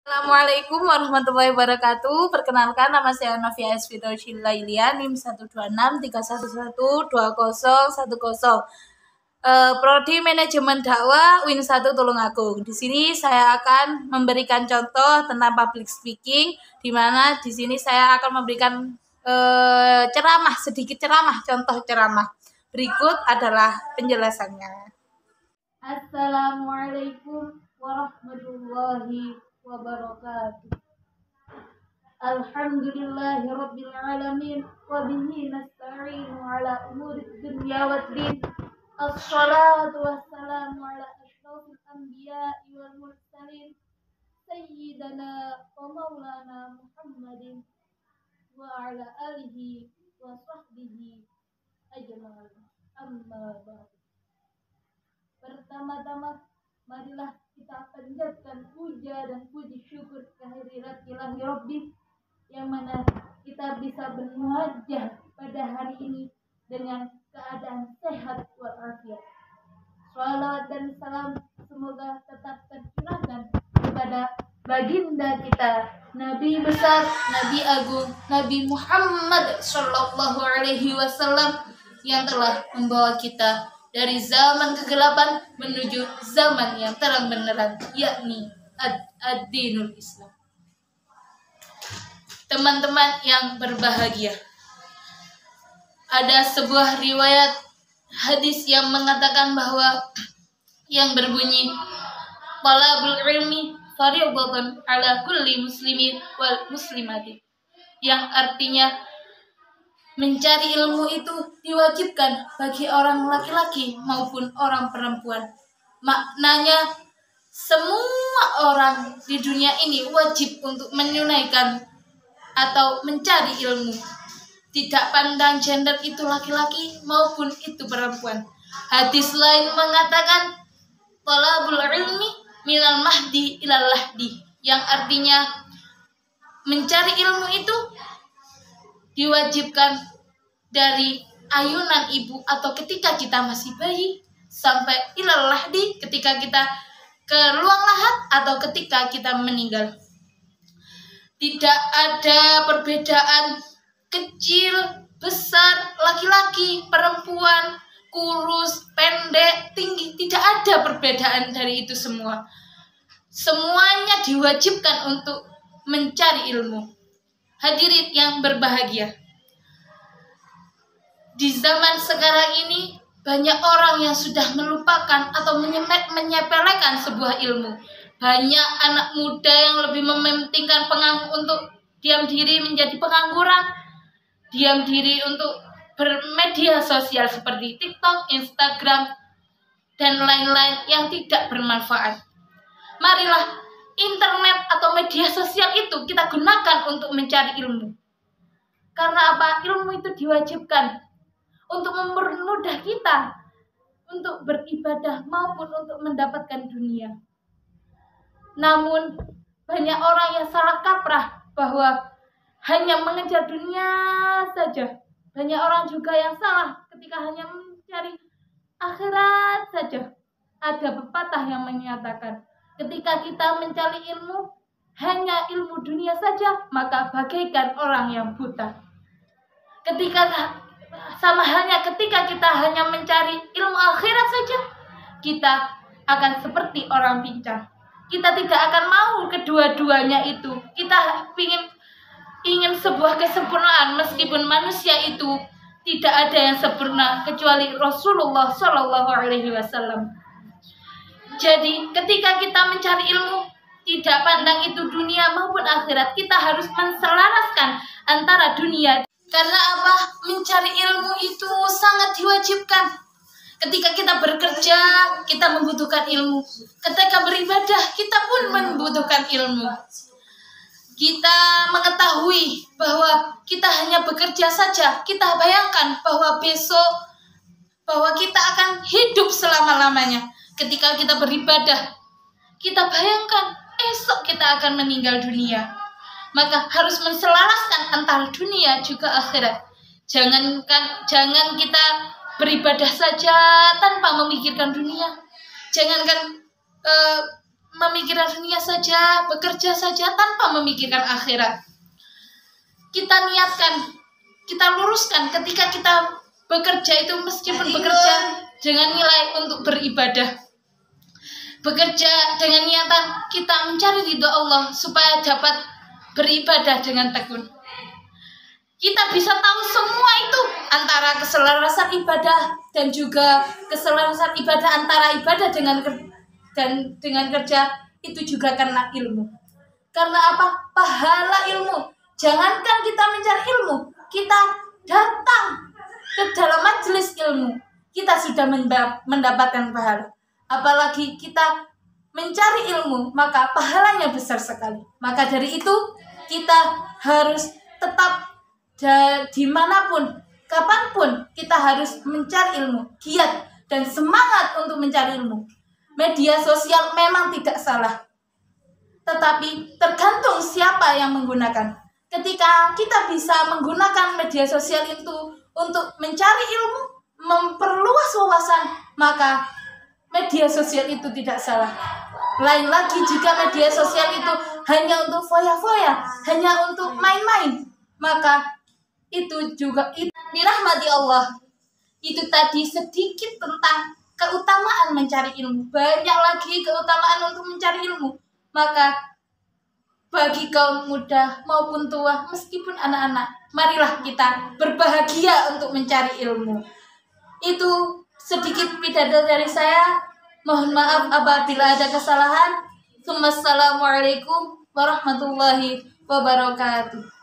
Assalamualaikum warahmatullahi wabarakatuh. Perkenalkan, nama saya Novia S. Firdausyilailia, NIM 12631120010. Prodi Manajemen Dakwah UIN 1 Tulungagung. Di sini saya akan memberikan contoh tentang public speaking, di mana di sini saya akan memberikan sedikit ceramah, contoh ceramah. Berikut adalah penjelasannya. Assalamualaikum warahmatullahi wabarakatuh. Alhamdulillahi rabbil alamin wa bihi nasta'inu ala umurid dunya waddin. Assalatu wassalamu ala asyrafil anbiya'i wal mursalin sayyidina wa maulana Muhammadin wa ala alihi wa sahbihi ajma'in. Amma ba'd. Pertama-tama, marilah kita panjatkan puja dan puji syukur kehadirat ilahi Rabbi, yang mana kita bisa bermuhajah pada hari ini dengan keadaan sehat walafiat. Salawat dan salam semoga tetap tercurahkan kepada baginda kita, Nabi besar, Nabi agung, Nabi Muhammad Sallallahu Alaihi Wasallam, yang telah membawa kita dari zaman kegelapan menuju zaman yang terang benderang, yakni ad-dinul Islam. Teman-teman yang berbahagia, ada sebuah riwayat hadis yang mengatakan bahwa yang berbunyi talabul ilmi fardhatun ala kulli muslimin wal muslimati, yang artinya mencari ilmu itu diwajibkan bagi orang laki-laki maupun orang perempuan. Maknanya, semua orang di dunia ini wajib untuk menunaikan atau mencari ilmu. Tidak pandang gender itu laki-laki maupun itu perempuan. Hadis lain mengatakan talabul ilmi minal mahdi ilal lahdi, yang artinya mencari ilmu itu diwajibkan dari ayunan ibu atau ketika kita masih bayi sampai ilal lahdi, ketika kita ke ruang lahat atau ketika kita meninggal. Tidak ada perbedaan kecil, besar, laki-laki, perempuan, kurus, pendek, tinggi. Tidak ada perbedaan dari itu semua. Semuanya diwajibkan untuk mencari ilmu. Hadirin yang berbahagia, di zaman sekarang ini banyak orang yang sudah melupakan atau menyepelekan sebuah ilmu. Banyak anak muda yang lebih mementingkan untuk diam diri menjadi pengangguran, diam diri untuk bermedia sosial seperti TikTok, Instagram, dan lain-lain yang tidak bermanfaat. Marilah internet atau media sosial itu kita gunakan untuk mencari ilmu. Karena apa? Ilmu itu diwajibkan untuk mempermudah kita untuk beribadah maupun untuk mendapatkan dunia. Namun banyak orang yang salah kaprah bahwa hanya mengejar dunia saja. Banyak orang juga yang salah ketika hanya mencari akhirat saja. Ada pepatah yang menyatakan, ketika kita mencari ilmu hanya ilmu dunia saja, maka bagaikan orang yang buta. Sama halnya ketika kita hanya mencari ilmu akhirat saja, kita akan seperti orang pincang. Kita tidak akan mau kedua-duanya itu. Kita ingin sebuah kesempurnaan, meskipun manusia itu tidak ada yang sempurna kecuali Rasulullah Shallallahu Alaihi Wasallam. Jadi ketika kita mencari ilmu, tidak pandang itu dunia maupun akhirat, kita harus menselaraskan antara dunia. Karena apa? Mencari ilmu itu sangat diwajibkan. Ketika kita bekerja, kita membutuhkan ilmu. Ketika beribadah, kita pun membutuhkan ilmu. Kita mengetahui bahwa kita hanya bekerja saja. Kita bayangkan bahwa kita akan hidup selama-lamanya. Ketika kita beribadah, kita bayangkan esok kita akan meninggal dunia. Maka harus menselaraskan antara dunia juga akhirat. Jangan kita beribadah saja tanpa memikirkan dunia. Jangankan memikirkan dunia saja, bekerja saja tanpa memikirkan akhirat. Kita niatkan, kita luruskan ketika kita bekerja itu, meskipun bekerja dengan nilai untuk beribadah, bekerja dengan niatan kita mencari ridho Allah supaya dapat beribadah dengan tekun. Kita bisa tahu semua itu antara keselarasan ibadah dan juga keselarasan ibadah antara ibadah dengan kerja itu juga karena ilmu. Karena apa? Pahala ilmu. Jangankan kita mencari ilmu, kita datang ke dalam majelis ilmu, kita sudah mendapatkan pahala. Apalagi kita mencari ilmu, maka pahalanya besar sekali. Maka dari itu kita harus tetap dimanapun, kapanpun kita harus mencari ilmu, giat dan semangat untuk mencari ilmu. Media sosial memang tidak salah, tetapi tergantung siapa yang menggunakan. Ketika kita bisa menggunakan media sosial itu untuk mencari ilmu, memperluas wawasan, maka media sosial itu tidak salah. Lain lagi jika media sosial itu hanya untuk foya-foya, hanya untuk main-main, maka itu juga dirahmati Allah. Itu tadi sedikit tentang keutamaan mencari ilmu. Banyak lagi keutamaan untuk mencari ilmu. Maka bagi kaum muda maupun tua, meskipun anak-anak, marilah kita berbahagia untuk mencari ilmu. Itu sedikit pidato dari saya. Mohon maaf apabila ada kesalahan. Assalamualaikum warahmatullahi wabarakatuh.